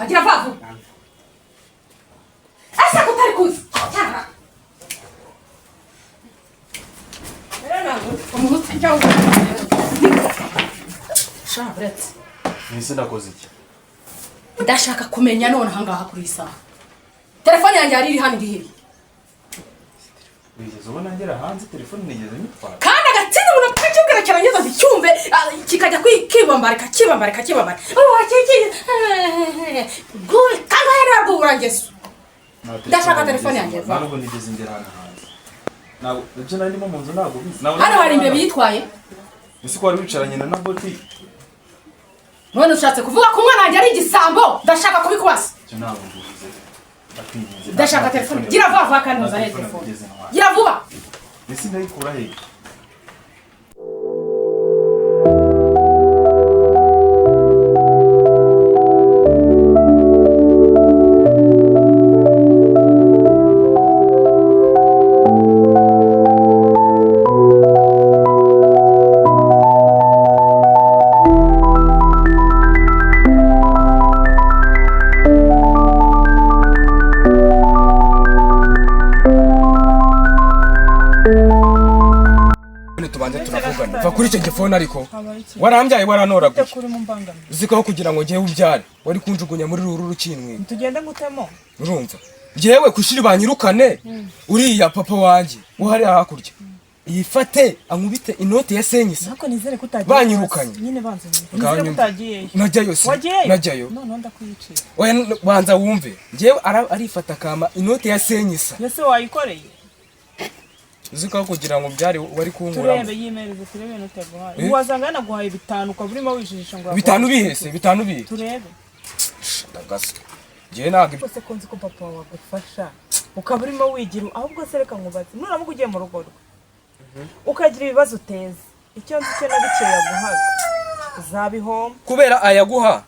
gira vavu. Asa kutari kuzi. Umuntu cyangwa Shabretse. Nise nakoze iki? Ndashaka kumenya none hangaha kuri isaha. Telefone yanjye ari hano ngihiri. Wigeze ubona ngera hanze telefone nigeze nyitwara. Kandi agatsinda umuntu akacyubwira cyarangeza zicyumve kikajya kwibambarika kibambarika. Guri kandi era gurangeso. Ndashaka telefone yanjye. Ntabwo nigeze ngera hanze. Ntabwo ibyo narimo mu nzu ntabwo bizi. Hano hari imbe bitwaye. Ese ko wari wicaranye na Boti? None ushatse kuvuga ko umwana wanjye ari igisambo. Ndashaka kubikubaza. Cyo ntabwo bivuze. Ndashaka telefone. Gira vuba kandi uzahe telefone. Gira vuba. Ese ndayikura he? Va kuri icyo gifone ariko warambyaye waranoraguye uzikaho kugira ngo ngewe ubyare wari kunjugunya muri ruru rukinwe tugende ngutemo urumva ngewe kushiri banyirukane uriya papa wanjye uhari hakurya yifate ankubite inote ya senyisa nako nizere kutagiye banyirukanye nyine banze nizere kutagiye najyayo se najyayo none ndakwiciye oya banza wumve ngewe arifata kama inote ya senyisa yose wayikoreye uzikaho kugira ngo byari wari kunkura turebe yimereze turebe no teguhaye wazanga naguhaye bitanu ukaburimo wijijisha ngo bitanu bihese bitanu bihe turebe ndagasa je nage bose konzi ko papa wagufasha ukaburimo wigira ahubwo sereka nkubaze nuramuga ugiye mu rugo ukagira ibibazo uteze icyo nzi nabikeye yaguhaga uzabihoma kubera ayaguha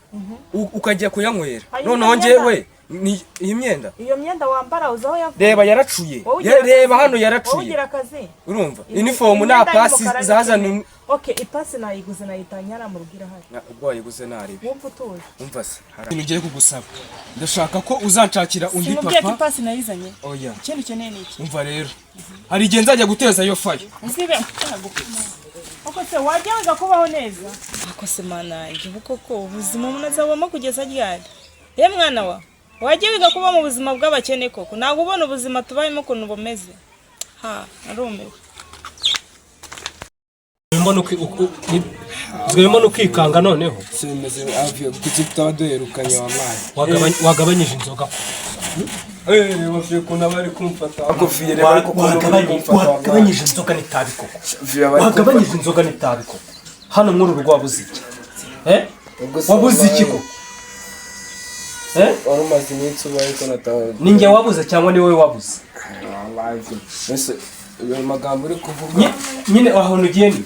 ukajya kuyanywera none ngewe ni imyenda iyo myenda wambara uzaho yavuye reba yaracuye reba hano yaracuye ugira akazi urumva uniform na pasi zazana okay ipasi nayiguze nayitanyara mu rugira hari ubwo yiguze naribe wumva utuje umva se hari ngiye kugusaba ndashaka ko uzanshakira undi papa sinubye ipasi nayizanye oya ikintu cyene niki umva rero hari igihe nzajya guteza iyo fayo nzibe uko se wajyaga kubaho neza ako se mana igihuko ko ubuzima munazabamo kugeza ryari mwana wa wagiye wiga kuba mu buzima bw'abakene koko ntabwo ubona ubuzima tubayemo ukuntu bumeze narumewe Zwerimo no kwikanga noneho semeze avyo kuzitaba duherukanye wallahi wagabanyije inzoga wafye kuna bari kumfata akofiyere bari wagabanyije inzoga n'itabi koko wagabanyije inzoga n'itabi koko hano muri urugo wabuze iki wabuze iki koko warumaze iminsi ubaye ko natawe ninjye wabuze cyangwa ni wowe wabuze ese uyu magambo uri kuvuga nyine aho nugiyeni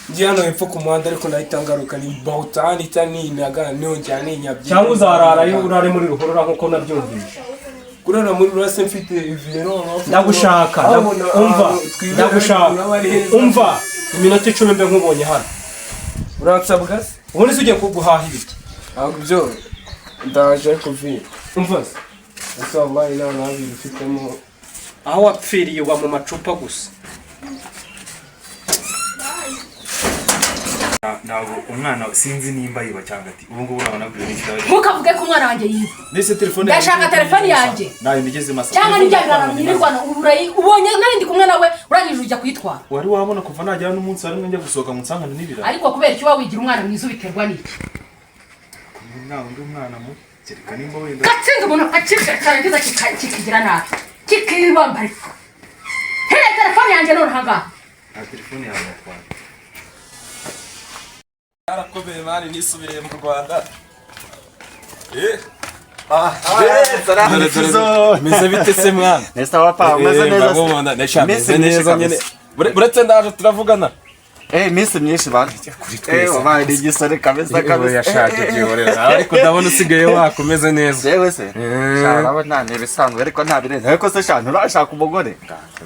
ndi hano hepfo ku muhanda ariko nahitangaruka ni bautani tani naga nonjyane nyabyi cyangwa uzarara yo urare muri ruhorora nkuko nabyumvise kurara muri rase mfite ivero ndagushaka umva iminota 10 mbe nkubonye hano uransabwa ubundi se ugiye kuguhahira iki ahubwo byo ndaje kuvira umva ese wallahi nabi bifitemo aho wapfiriye wa mu macupa gusa ntabwo umwana sinzi nimba yiba cyangwa ati ubu ngubu urabona ko ibintu mukavuge ko umwana wanjye yiba nese telefone ndashaka telefone yanjye nayo ndigeze masa cyangwa nijyana nyirirwana ubonye narindi kumwe nawe urangije ujya kwitwara wari wabona kuva najyana n'umunsi ari njya gusohoka mu nsangano n'ibira ariko kubera icyo wawigira umwana mwiza ubiterwa n'iki ntabwo ndi umwana mu kereka nimba wenda gatsinda umuntu akarangiza kikigira nabi kikibambarika hele telefone yanjye none hangaha nta telefone yawe atwara arakomeye mani nisubiriye mu Rwanda meze bite se mwana nesta wapa umeze neza meze neza nyene buretse ndaje turavugana Iminsi myinshi bana kuri twese wabaye igisore kabisa kabisa yashaje byihorera ariko ndabona usigaye wakomeze neza yewe se nta ntibisanzwe ariko nta birenze ariko se shana urashaka umugore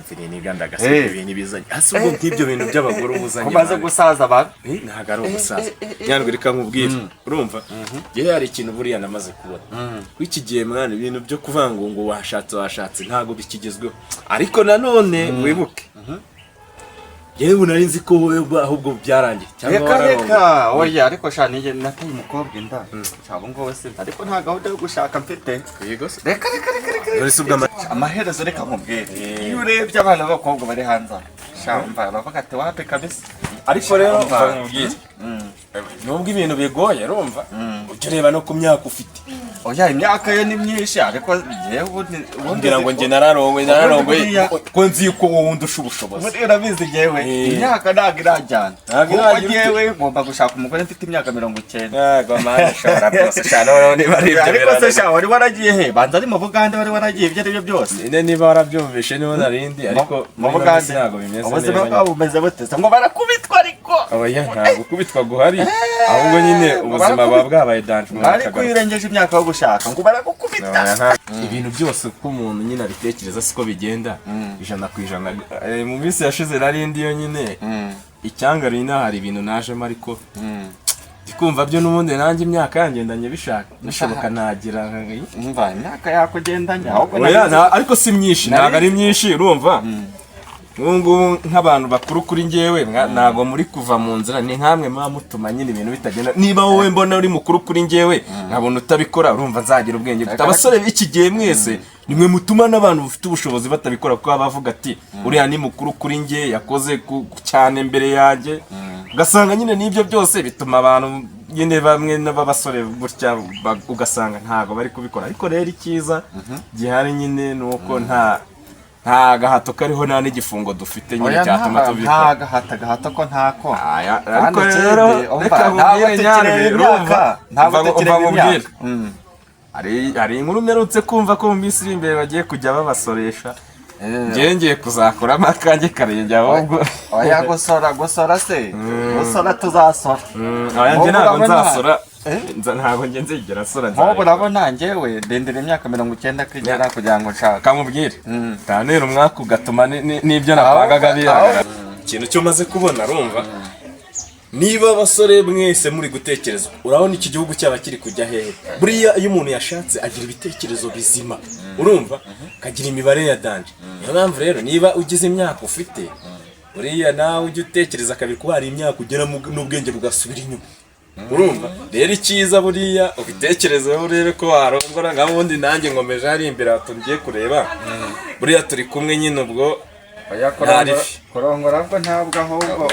mfite nigandagase ibintu bizanye hasi ubwo nk'ibyo bintu by'abagore ubuzanye umaze gusaza bana ntago ari umusaza nyandwi reka nkubwire urumva yewe hari ikintu buriya namaze kubona kw'iki gihe mwana ibintu byo kuvanga ngo washatse ntago bikigezweho ariko nanone wibuke yewe nari nzi ko wowe ahubwo byarangiye cyangwa reka oya ariko shana nige nataye umukobwa inda cyabo ngo wese ariko nta gahunda yo gushaka mfite yego reka dore subwa amaherezo reka nkubwire iyo urebye abana b'abakobwa bari hanze shamba bavuga ati wape kabisa ariko rero nkubwire nubwo ibintu bigoye urumva ujye ureba no ku myaka ufite oya imyaka ye ni myinshi ariko yewe umbwira ngo njye nararongwe ko nzi yuko wowe undusha ubushobozi urabizi yewe imyaka ntabwo irajyana kuko yewe ngomba gushaka umugore mfite imyaka 90 yego mani shara byose shara niba ari ibyo ariko se shara wari waragiye he banza ari mu Bugande wari waragiye ibyo ari byo byose niba warabyumvishe niho narindi ariko mu Bugande ntabwo bimeze ubuzima bwabo bumeze bute ngo barakubitwa ariko oya ntabwo kubitwa guhari ahubwo nyine ubuzima bwa bwabaye danje ariko yirengeje imyaka yo gushaka ngo barakukubita ibintu byose ko umuntu nyine abitekereza siko bigenda ijana ku ijana mu minsi yashize narindi yo nyine icyangari hari ibintu najemo ariko ndikumva byo n'ubundi nanjye imyaka yangendanye bishoboka nagira umva imyaka yakugendanye ariko si myinshi ntabwo ari myinshi urumva ngubu nk'abantu bakuru kuri njyewe ntabwo muri kuva mu nzira ni nkamwe muba mutuma nyine ibintu bitagenda niba wowe mbona uri mukuru kuri njyewe nkabona utabikora urumva nzagira ubwenge gute abasore b'iki gihe mwese nimwe mutuma n'abantu bafite ubushobozi batabikora kuko bavuga ati uriya ni mukuru kuri njye yakoze cyane mbere yanjye ugasanga nyine n'ibyo byose bituma abantu nyine bamwe n'abasore gutya ugasanga ntabwo bari kubikora ariko rero icyiza gihari nyine ni uko nta gahato kariho nta n'igifungo dufite nyine cyatuma tubikora nta gahato ko ntako ariko rero reka nkubwire nyarwe urumva nkubwire hari inkuru mperutse kumva ko mu minsi iri imbere bagiye kujya babasoresha ngiye kuzakuramo akanjye karenge ahubwo oya gusora se gusora tuzasora oya njye ntabwo nzasora ntabwo njye nzigera sora nk'ubu urabona njyewe ndendera imyaka 90 kwigera kugira ngo nshaka kamubwire tanera umwaka ugatuma n'ibyo napangaga bihagarara ikintu cyo maze kubona urumva niba abasore mwese muri gutekereza urabona iki gihugu cyaba kiri kujya hehe buriya iyo umuntu yashatse agira ibitekerezo bizima urumva kagira imibare ya danje niyo mpamvu rero niba ugize imyaka ufite buriya nawe ujye utekereza kabiri kuba hari imyaka ugera n'ubwenge bugasubira inyuma urumva rero icyiza buriya ubitekerezeho urebe ko warongora nka bundi nanjye nkomeje hari imbere tugiye kureba buriya turi kumwe nyine ubwo kurongora bwo ntabwo ahubwo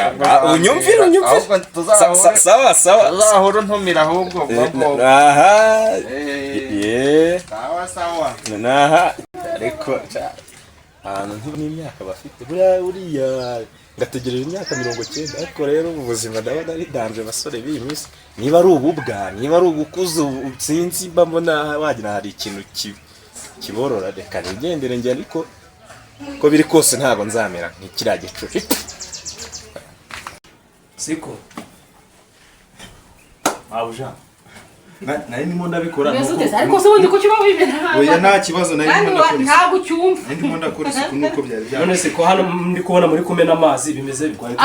unyumvire sawa tuzahora ntumira ahubwo aha sawa naha ariko ahantu n'imyaka bafite buriya ngategereje imyaka 90 ariko rero ubuzima ndabona ari danje basore b'iyi minsi niba ari ububwa niba ari ugukuza sinzi mbona wagira hari ikintu kiborora reka nigendere njye ariko ko biri kose ntabwo nzamera nk'ikiriya gicucu siko abuja nari ndimo ndabikora ariko se wundi ko kiba wibera oya nta kibazo nari ndimo ndakora ntabwo cyumva nari ndimo ndakora isuku nuko byari byari none se ko hano ndi kubona muri kumena amazi bimeze bikwaye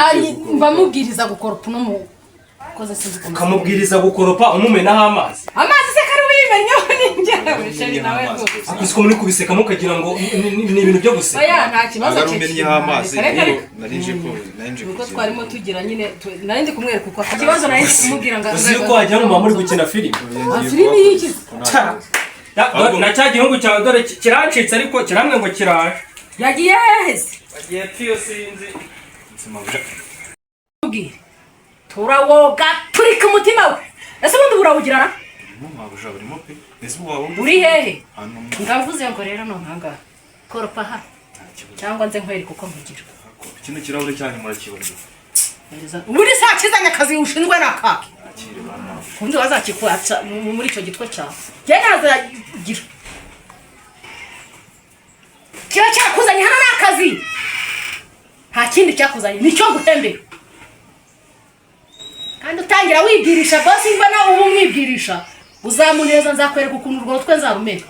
mba mubwiriza gukoropa no mu koze sinzi ko kamubwiriza gukoropa umumenaho amazi se kari wimenyeho n'injye sheri nawe rwose akuziko muri kubiseka mukagira ngo ni ibintu byo guseka oya nta kibazo cyo amazi narinje ko twarimo tugira nyine nari ndi kumwereka uko ikibazo nari kumubwira ngo uzi ko wajya mu muri gukina filime filime y'iki na cya gihungu cyawe dore kirancitse ariko kiramwe ngo kiraje yagiye heze yagiye piyo sinzi turawoga turika umutima we ese ubundi burawugirana uri hehe ngavuze ngo rero nonkanga koropa ha cyangwa nze nkwereka uko mvugira kino kirahure cyane murakibona uri saa kizanya akazi ushinzwe nakake undi wazakikuratsa muri icyo gitwe cyawe njye nazagira kiba cyakuzanye hano n'akazi nta kindi cyakuzanye nicyo nguhembera kandi utangira wibwirisha bosi mbona ubu mwibwirisha uzamuneza nzakwereka ukuntu urwo twe nzarumenya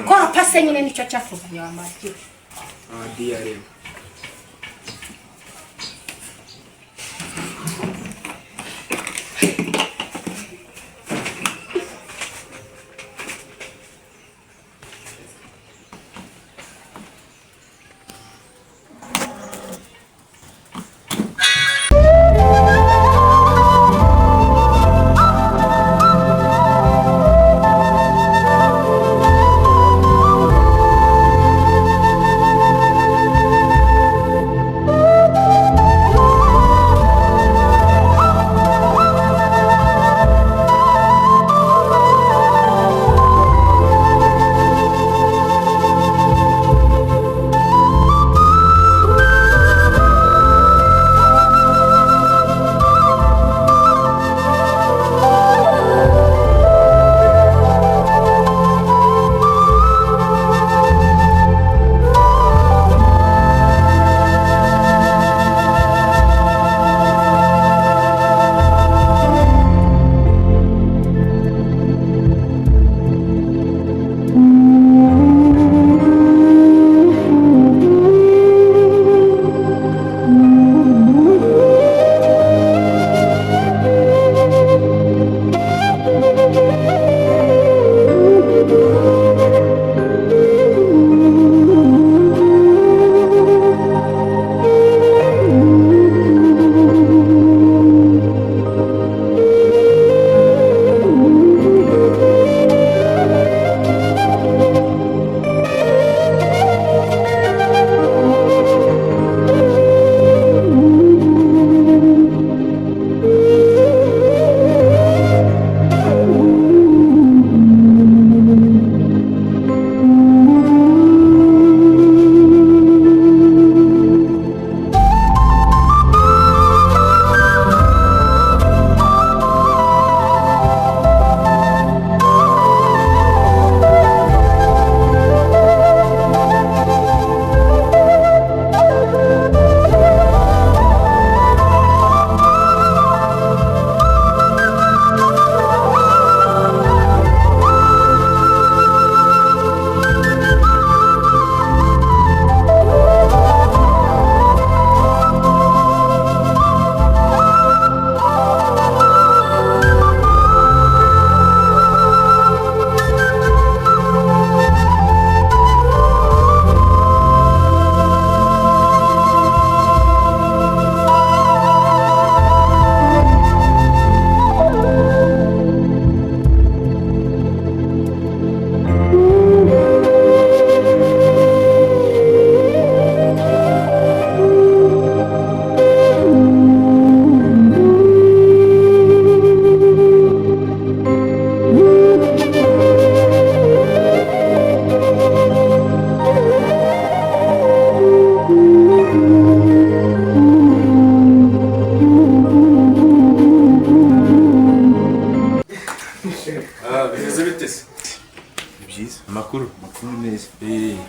kora pase nyine nicyo cyakuvanye wamagiwe diyarema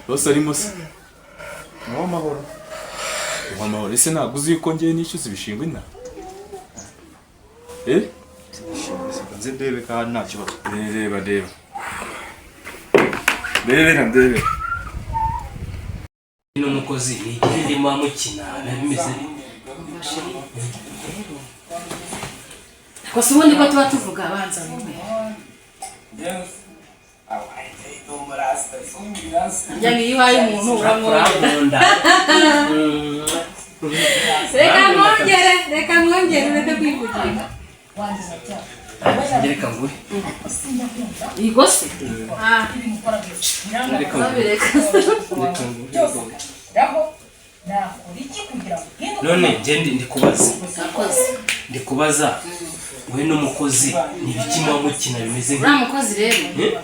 bose arimo se uw'amahoro uw'amahoro ese ntabwo uzi yuko ngewe nishyuza ibishingwe ina nzi ndebe kandi nta kibazo reba ndebe ino mukozi ni igihe ndimo mukina bimeze gusa ubundi ko tuba tuvuga abanza mwe njya iyo uhaye umuntu uramwongera reka mwongere ureke kwivugira reka ngure Igo se? none ngende ndikubaza we n'umukozi ni ibiki muba mukina bimeze uriya mukozi rero uriya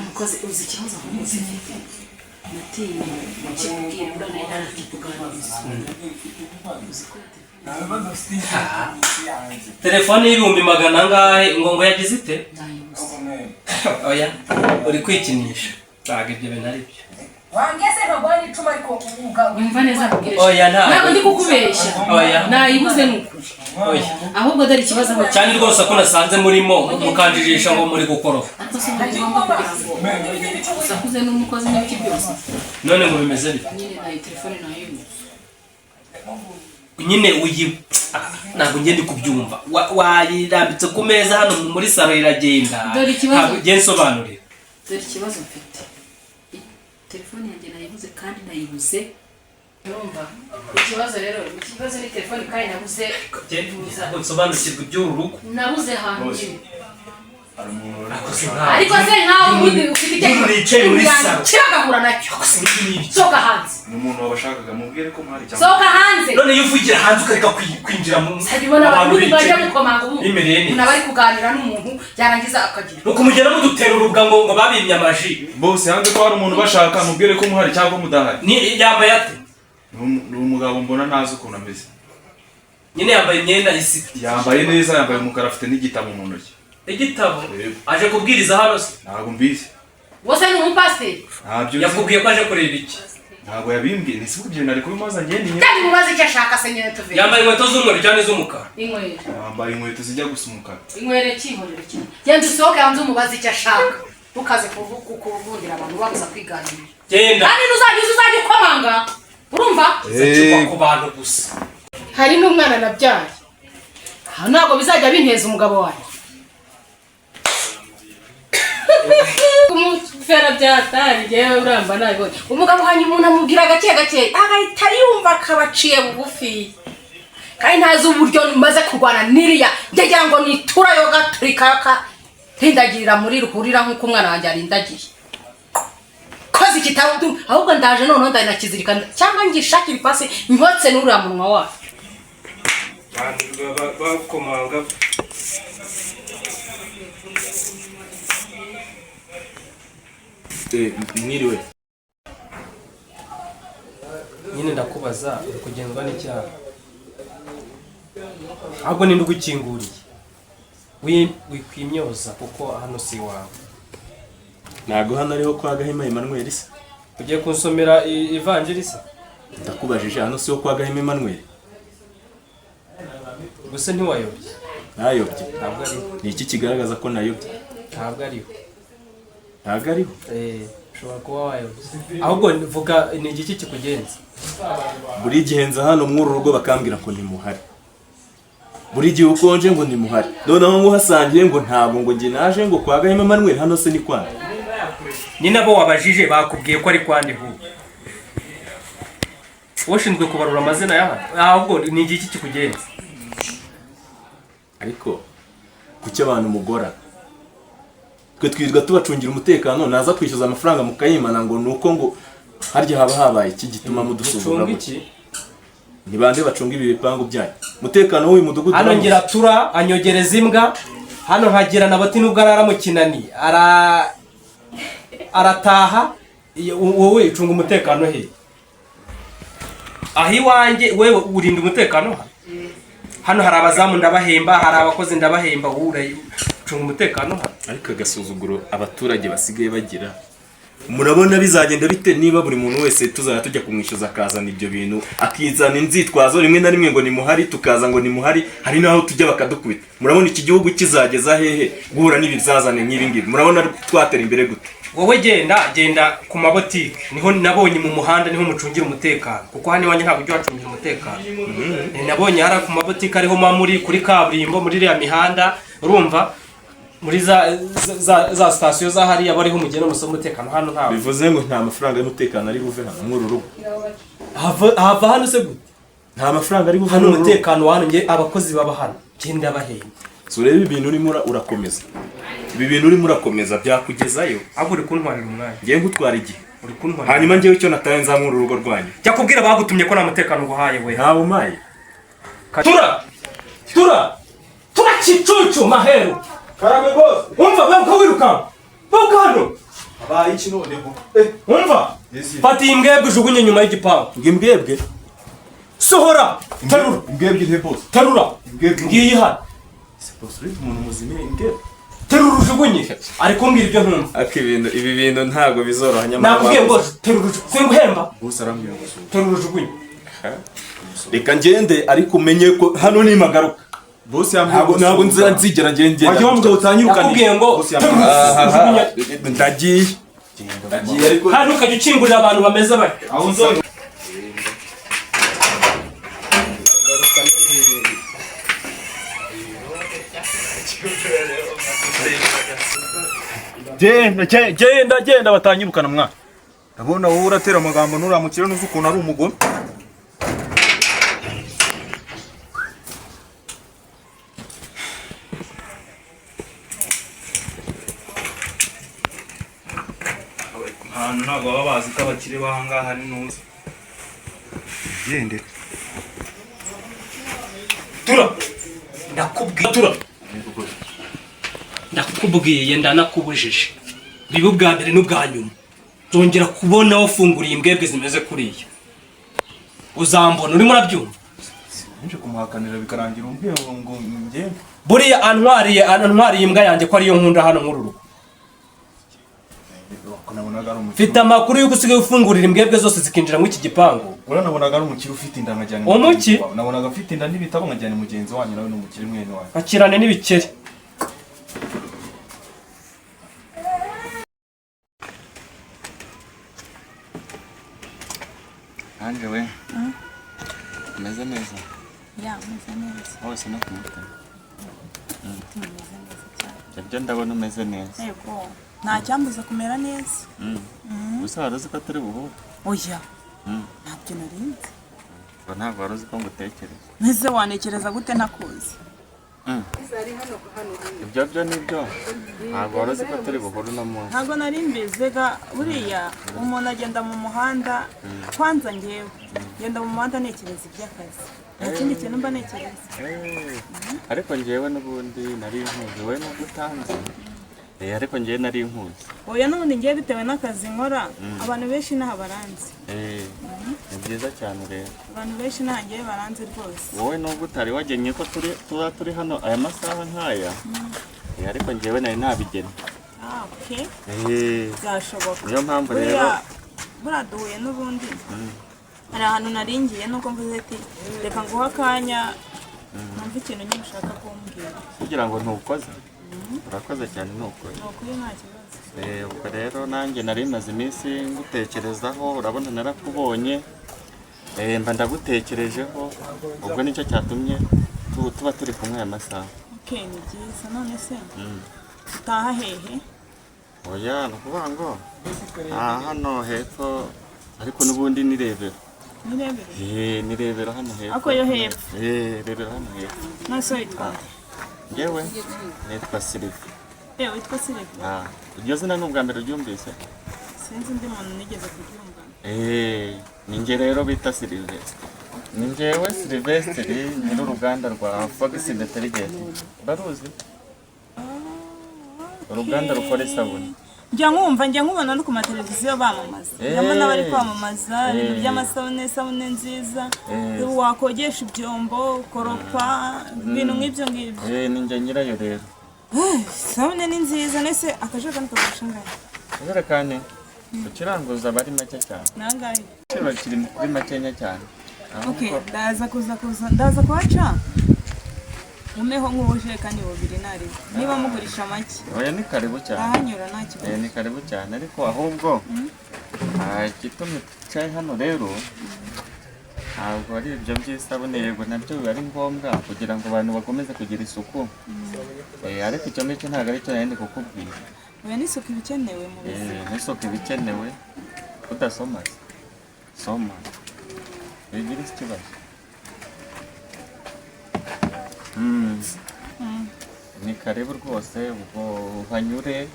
mukozi uzi ikibazo umukozi afite natinye mukimubwire uriya nayo ntarakikuganiriza uzi ko telefone y'ibihumbi 100 angahe ngo yagize ite oya uri kwikinisha ntabwo ibyo bintu ari byo wangese ntagwani icuma ariko Umva neza kubwira. Oya Ntabwo ndi kukubeshya. Oya. Nayibuze n'ukuri. Oya. Ahubwo dore ikibazo aho cyane rwose ko nasanze murimo mukanjirisha ngo muri gukora. Sakuze n'umukozi n'iki byose. None ngo bimeze bite? Nyine na telefone nayo. Nyine ntabwo ngende kubyumva. Wayirambitse ku meza hano muri salo iragenda. Dore ikibazo. Ntabwo ngiye nsobanurira. Dore ikibazo mfite. Telefone yanjye nayibuze kandi nayibuze. Urumva? Ikibazo rero, ikibazo ni telefone kandi nabuze. Nsobanukirwa iby'uru rugo. Nabuze hantu. Ariko Ariko se nkaho ubundi ufite nicaye muri salo. Kiragahura nacyo. Soka hanze. N'umuntu wabashakaga mubwire ko mwari cyangwa Soka hanze. None iyo uvugira hanze ukareka kwinjira mu Sabibona abantu baje gukomanga ubu. Imereni. Unabari kuganira n'umuntu yarangiza akagira. Nuko mugera mudutera urubwa ngo babimye amaji. bose hanze ko hari umuntu bashaka mubwire ko muhari cyangwa mudahari. Ni yambaye ate? Ni umugabo mbona ntazi ukuntu ameze. Nyine yambaye imyenda isiti. Yambaye neza, yambaye umukara, afite n'igitabo mu ntoki. Igitabo aje kubwiriza hano se? Ntabwo mbizi. Wose ni umupasiteri. Ntabyo. Yakubwiye ko aje kureba iki? Ntabwo yabimbwiye, nisi kubyo nari kubimaza ngende nyine. Cyane mubaze icyo ashaka se nyine tuve. Yambaye inkweto z'umweru cyane z'umukara. Inkwere. Yambaye inkweto zijya gusa umukara. Inkwere cyihorera cyane. Genda usohoke hanze umubaze icyo ashaka. Ukaze kuvundira abantu babuza kwiganira. Genda. Kandi uzajya ukomanga. Urumva? Zacikwa ku bantu gusa. Hari n'umwana nabyaye. Aha ntabwo bizajya binteza umugabo wawe. Kumufera byatari yewe uramba nabibonye. Umugabo wanyu umuntu amubwira gake gake agahita yumva akabaciye bugufi. Kandi ntazi uburyo maze kurwana niriya ngira ngo nitura yo gaturika hindagirira muri ruhurira nk'uko umwana wanjye arindagiye. Kozi kitabudu ahubwo ndaje none ndanakizirikana cyangwa ngishakira ipasi nkotse n'uriya munwa wawe. Bakomanga. Mwiriwe. Nyine ndakubaza uri kugenzwa n'icyaha. Ahubwo ninde ugukinguriye? Wikwimyoza kuko hano si iwawe. Ntago hano ariho kwa Gahima Emmanuel se. Ugiye kunsomera ivanjiri se? Ndakubajije hano si ho kwa Gahima Emmanuel. Gusa ntiwayobye. Nayobye. Ntabwo ari. Ni iki kigaragaza ko nayobye? Ntabwo ari. Ntago ariho. Ushobora kuba wayobye. Ahubwo vuga ni igiki kikugenza. Buri gihe nza hano mw'uru rugo bakambwira ko ntimuhari. Buri gihe ukonje ngo ntimuhari. Noneho ngo hasangiye ngo ntabwo ngo nge naje ngo kwa Gahima Emmanuel hano se ni kwande. Ni nabo wabajije bakubwiye ko ari kwande hu. Washinzwe kubarura amazina y'abantu. Ahubwo ni igiki kikugenza. Ariko kuki abantu mugora? Twe twirirwa tubacungira umutekano naza kwishyuza amafaranga mukayimana ngo nuko ngo harya haba habaye iki gituma mudusubura iki? Ni bande bacunga ibi bipangu byanyu? Mutekano w'uyu mudugudu. Hano ngira tura anyogereza imbwa. Hano hagira nabati nubwo arara mu kinani. Arataha wowe ucunga umutekano he? Ahi wanje wewe urinda umutekano ha? Hano hari abazamu ndabahemba, hari abakozi ndabahemba, wowe ucunga umutekano ha? Ariko agasuzuguro abaturage basigaye bagira. Murabona bizagenda bite niba buri muntu wese tuzara tujya kumwishyuza akazana ibyo bintu akizana inzitwazo rimwe na rimwe ngo ni muhari tukaza ngo ni muhari hari naho tujya bakadukubita. Murabona iki gihugu kizageza hehe guhura n'ibizazane nk'ibi ngibi? Murabona twatera imbere gute? Wowe genda ku mabotike niho nabonye mu muhanda niho mucungira umutekano kuko hano iwanjye ntabwo ujya wacungira umutekano. Nabonye hari ku mabotike ariho muri kuri kaburimbo muri iriya mihanda urumva muri za station za hariya bariho umugeno musoma umutekano hano ntabwo. Bivuze ngo nta mafaranga y'umutekano ari buve hano muri rugo. Hava hano se gute? Nta mafaranga ari buve hano umutekano hano nge abakozi baba hano genda bahenda. So reba ibintu urimo urakomeza. Ibi bintu urimo urakomeza byakugezayo. Ahubwo uri kuntwarira umwanya. Ngiye gutwara igihe. Uri kuntwarira. Hanyuma ngewe icyo nataye nzamura urugo rwanyu. Cya kubwira bagutumye ko nta mutekano guhaye we. Ntawo maye. Tura kicucu mahero. Karame boss. Umva bako wiruka. Bako hano. Abaye iki none bo? Umva. Fata imbwebwe ujugunye nyuma y'igipangu. Imbwebwe. Sohora. Tarura. Imbwebwe he boss? Tarura. Imbwebwe. Ngiyi hano. Boss uri umuntu muzime imbwebwe. terura ujugunye ari kumbwira ibyo ntumva. Ariko ibi bintu ntabwo bizoroha nyamara. Nakubwiye ngo terura ujugunye singuhemba. Bose arambwira ngo Terura ujugunye. Reka ngende ariko umenye ko hano ni magaruka. bose yambwiye Ntabwo nzigera ngende. wajya wambwira utanyirukanye. Nakubwiye ngo Bose yambwiye Ndagiye ariko hano ukajya ukingurira abantu bameze bati. aho nzongera genda batanyirukana mwana. Ndabona wowe uratera amagambo nuramukira nuzi ukuntu ari umugome. Ahantu ntabwo baba bazi ko abakire bahangaha ari nuzi. Gende. Tura. Ndakubwiye ndanakubujije. Bibe ubwa mbere n'ubwa nyuma. Zongera kubona wafunguriye imbwebwe zimeze kuriya. Uzambona urimo urabyumva. Nje kumuhakanira bikarangira umbwiye ngo ngende. Buriya antwariye imbwa yanjye ko ariyo nkunda hano nk'ururugo. Nabonaga ari umukire. Mfite amakuru y'uko usigaye ufungurira imbwebwe zose zikinjira muri iki gipangu. Nabonaga ari umukire ufite inda nkajyana. Umuki? Nabonaga afite inda n'ibitabo nkajyana mugenzi wanyu nawe n'umukire mwene wanyu. Akirane n'ibikeri. Anje we umeze neza Ya, umeze neza. hose no ku mutima. Umeze neza cyane. Ibyo ndabona umeze neza. Yego. Nta cyambuza kumera neza. Gusa wari uzi ko atari buhure. Oya. Ntabyo narinzi. Ngo ntabwo wari uzi ko ngutekereza. Neze wanekereza gute nakuzi? Ibyo byo nibyo. Ntabwo wari uzi ko atari buhure uno munsi. Ntabwo nari mbizega buriya umuntu agenda mu muhanda kwanza ngewe. Ngenda mu muhanda nekereza iby'akazi. Nta kindi kintu mba nekereza. Ariko njyewe n'ubundi nari nkuzi we nubwo utanzi. Ariko njyewe nari nkuzi. Oya n'ubundi ngewe bitewe n'akazi nkora abantu benshi ntaha baranzi. Ni byiza cyane rero. Abantu benshi ntaha ngewe baranzi rwose. Wowe nubwo utari wagenye ko tuba turi hano aya masaha nk'aya. Ariko njyewe nari nabigena. Okay. Byashoboka. Niyo mpamvu rero buraduhuye n'ubundi. Hari ahantu naringiye nuko mvuze ati reka nguha akanya numva ikintu nyine ushaka kumbwira. kugira ngo ntukoze. Urakoze cyane ntukoze. Nukuri nta kibazo. Ubwo rero nanjye nari maze iminsi ngutekerezaho urabona narakubonye. Mba ndagutekerejeho ubwo nicyo cyatumye tuba turi kumwe aya masaha. Okay, ni byiza none se. Utaha hehe? Oya nukuvuga ngo hano hepfo ariko n'ubundi nirebera. Nirebera? Nirebera hano hepfo. Ako yo hepfo? Rebera hano hepfo. Nase witwa? Ngewe nitwa Sylvie. Witwa Sylvie? Iryo zina ni ubwa mbere uryumvise? Sinzi undi muntu nigeze kuryumva. Ni nge rero bita Sylvie. Ni ngewe Sylvestre nyir'uruganda rwa Fox Detergent. Baruzi? Uruganda rukora isabune. Njya nkubona no ku mateleviziyo bamamaza. Nyamara bari kwamamaza ibintu by'amasabune, sabune nziza. Wakogesha ibyombo, koropa, ibintu nk'ibyo ngibyo. Ni nge nyirayo rero. Sabune ni nziza nese akajerekani kagushangaye. Akajerekani ukiranguza bari make cyane. Nangahe? Kiri kuri makenya cyane. Okay, ndaza kuhaca. Umeho nk'ubujerekani bubiri nari. Niba mugurisha make. Oya ni karibu cyane. Ahanyura nta kibazo. Ni karibu cyane ariko ahubwo igituma cyayi hano rero ntabwo ari ibyo by'isabune yego nabyo biba ari ngombwa kugira ngo abantu bakomeze kugira isuku. Ariko icyo ngicyo ntabwo ari cyo nari kukubwira. Oya n'isuku ibikenewe mu buzima. N'isuku ibikenewe udasoma soma bigira ikibazo. Ni karibu rwose ubwo uhanyure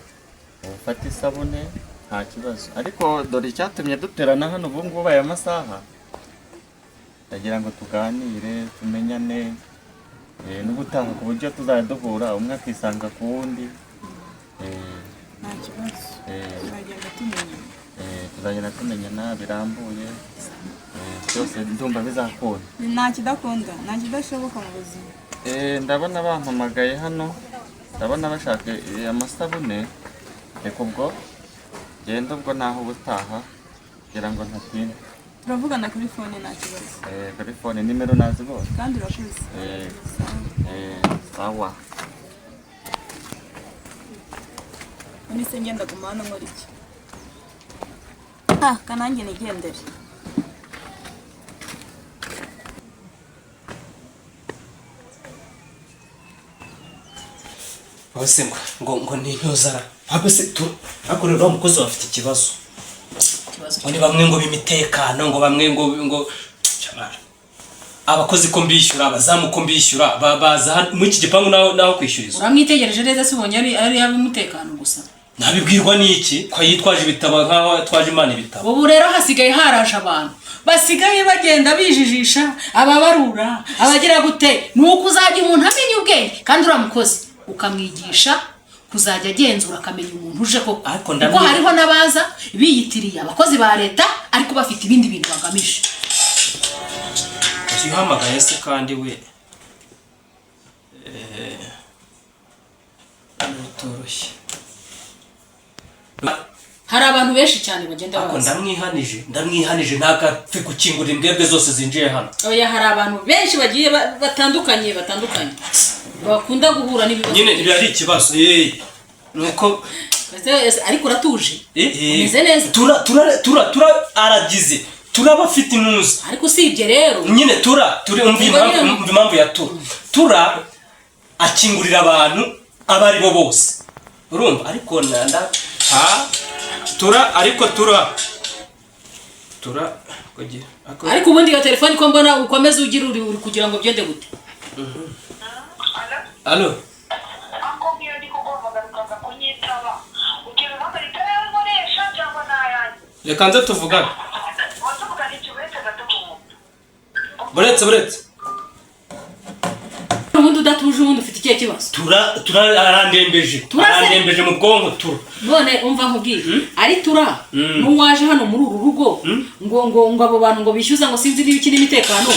ufate isabune nta kibazo ariko dore icyatumye duterana hano ubu ngubu aya masaha ndagira ngo tuganire tumenyane n'ubutaha ku buryo tuzajya duhura umwe akisanga ku wundi. Nta kibazo tuzagenda tumenyana birambuye byose ndumva bizakunda. Nta kidakunda nta kidashoboka mu buzima. Ndabona bampamagaye hano ndabona bashaka amasabune, reka ubwo genda ubwo naho ubutaha kugira ngo ntatinda. turavugana kuri fone nta kibazo. Kuri fone nimero nazi bose kandi urakoze. Sawa. Nise ngenda gumana nkora iki? Kanange nigendere. bose ngo ni ntuzara ntabwo se ariko rero umukozi bafite ikibazo ngo ni bamwe ngo b'imitekano ngo bamwe ngo abakozi ko mbishyura abazamu ko mbishyura baza muri iki gipangu naho kwishyuriza. uramwitegereje neza se ubonye ari ab'umutekano gusa? nabibwirwa n'iki ko yitwaje ibitabo nk'aho twaje Imana ibitabo. ubu rero hasigaye haraje abantu basigaye bagenda bijijisha ababarura abagira gute nuko uzajya umuntu amenya ubwenge kandi uramukozi ukamwigisha kuzajya agenzura akamenya umuntu uje koko kuko hariho n'abaza biyitiriye abakozi ba leta ariko bafite ibindi bintu bagamije. uhamagaye se kandi we utoroshye. hari abantu benshi cyane bagenda baza. ndamwihanije ntagapfe gukingura imbwebwe zose zinjiye hano. oya hari abantu benshi bagiye batandukanye bakunda guhura n'ibibazo. nyine ari ikibazo nuko ariko uratuje umeze neza. tura aragize turabafite inuzi ariko usibye rero nyine umva impamvu ya tura akingurira abantu abo ari bo bose urumva ariko ariko ubundi iyo telefone ko mbona ukomeza ugira uri kugira ngo byende gute. Allo reka nze tuvugane. buretse ubundi udatuje ubundi ufite ikihe kibazo? arandembeje mu bwonko none umva nkubwire ari n'uwaje hano muri uru rugo ngo abo bantu ngo bishyuza ngo sinzi n'ibiki n'imitekano